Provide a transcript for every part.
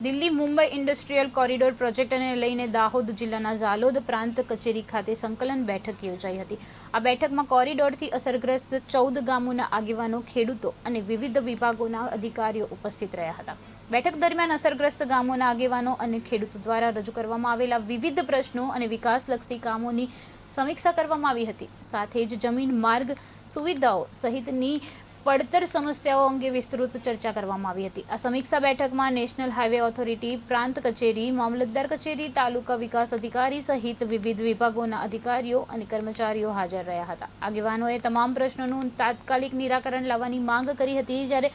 Delhi Mumbai industrial corridor પ્રોજેક્ટને લઈને દાહોદ જિલ્લાના ઝાલોદ પ્રાંત કચેરી ખાતે સંકલન બેઠક યોજાઈ હતી। આ બેઠકમાં કોરિડોરથી અસરગ્રસ્ત 14 ગામોના આગેવાનો, ખેડૂતો અને વિવિધ વિભાગોના અધિકારીઓ ઉપસ્થિત રહ્યા હતા। બેઠક દરમિયાન અસરગ્રસ્ત ગામોના આગેવાનો અને ખેડૂતો દ્વારા રજૂ કરવામાં આવેલા વિવિધ પ્રશ્નો અને વિકાસલક્ષી કામોની સમીક્ષા કરવામાં આવી હતી। સાથે જ જમીન, માર્ગ, સુવિધાઓ સહિતની પડતર સમસ્યાઓ અંગે વિસ્તૃત ચર્ચા કરવામાં આવી હતી। આ સમીક્ષા બેઠકમાં નેશનલ હાઈવે ઓથોરિટી, પ્રાંત કચેરી, મામલતદાર કચેરી, તાલુકા વિકાસ અધિકારી સહિત વિવિધ વિભાગોના અધિકારીઓ અને કર્મચારીઓ હાજર રહ્યા હતા। આગેવાનોએ તમામ પ્રશ્નોનું તાત્કાલિક નિરાકરણ લાવવાની માંગ કરી હતી, જ્યારે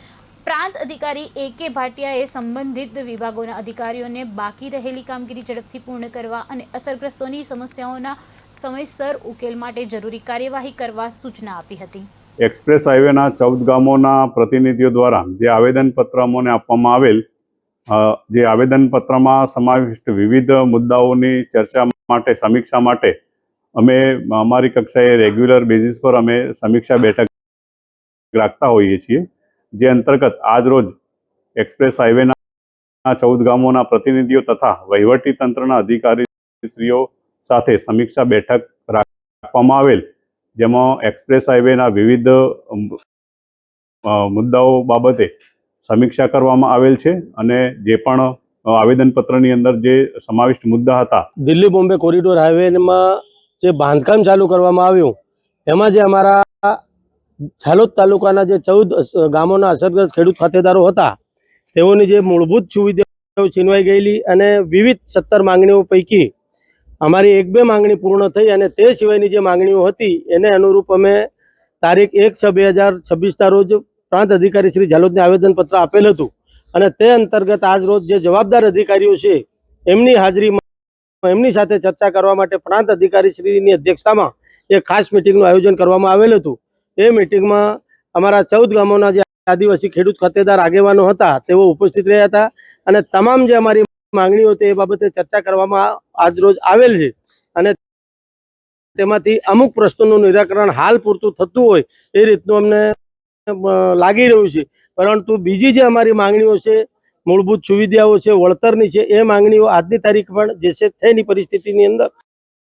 પ્રાંત અધિકારી A.K. ભાટિયાએ સંબંધિત વિભાગોના અધિકારીઓને બાકી રહેલી કામગીરી ઝડપથી પૂર્ણ કરવા અને અસરગ્રસ્તોની સમસ્યાઓના સમયસર ઉકેલ માટે જરૂરી કાર્યવાહી કરવા સૂચના આપી હતી। एक्सप्रेस हाईवेना 14 ગામોના પ્રતિનિધિઓ દ્વારા જે આવેદનપત્ર અમને આપવામાં આવેલ, જે આવેદનપત્રમાં સમાવિષ્ટ વિવિધ મુદ્દાઓની ચર્ચા માટે, સમીક્ષા માટે અમે અમારી કક્ષાએ રેગ્યુલર બેઝિસ પર અમે સમીક્ષા બેઠક રાખતા હોઈએ છીએ। જે અંતર્ગત આજ રોજ એક્સપ્રેસ હાઈવેના 14 ગામોના પ્રતિનિધિઓ તથા વહીવટી તંત્રના અધિકારીશ્રીઓ સાથે સમીક્ષા બેઠક રાખવામાં આવેલ, જેમાં એક્સપ્રેસ હાઈવેના વિવિધ મુદ્દાઓ બાબતે સમીક્ષા કરવામાં આવેલ છે અને જે પણ આવેદનપત્રની અંદર જે સમાવિષ્ટ મુદ્દા હતા, દિલ્હી બોમ્બે કોરિડોર હાઈવેમાં જે બાંધકામ ચાલુ કરવામાં આવ્યું એમાં જે અમારા ઝાલોદ તાલુકાના જે 14 ગામોના અસરગ્રસ્ત ખેડૂત ખાતેદારો હતા તેઓની જે મૂળભૂત સુવિધાઓ છીનવાઈ ગયેલી અને વિવિધ 17 માંગણીઓ પૈકી અમારી 1-2 માંગણી પૂર્ણ થઈ અને તે સિવાયની જે માંગણીઓ હતી એને અનુરૂપ અમે તારીખ 1/6/2026ના રોજ પ્રાંત અધિકારી શ્રી ઝાલોદને આવેદનપત્ર આપેલ હતું અને તે અંતર્ગત આજ રોજ જે જવાબદાર અધિકારીઓ છે એમની હાજરીમાં એમની સાથે ચર્ચા કરવા માટે પ્રાંત અધિકારી શ્રીની અધ્યક્ષતામાં એક ખાસ મિટિંગનું આયોજન કરવામાં આવેલ હતું। એ મિટિંગમાં અમારા 14 ગામોના જે આદિવાસી ખેડૂત ખાતેદાર આગેવાનો હતા તેઓ ઉપસ્થિત રહ્યા હતા અને તમામ જે અમારી માંગણીઓ તે બાબતે ચર્ચા કરવામાં આજ રોજ આવેલ છે અને તેમાંથી અમુક પ્રશ્નોનું નિરાકરણ હાલ પૂરતું થતું હોય એ રીતનું અમને લાગી રહ્યું છે, પરંતુ બીજી જે અમારી માંગણીઓ છે, મૂળભૂત સુવિધાઓ છે, વળતરની છે, એ માંગણીઓ આજની તારીખ પણ જે છે તેની પરિસ્થિતિની અંદર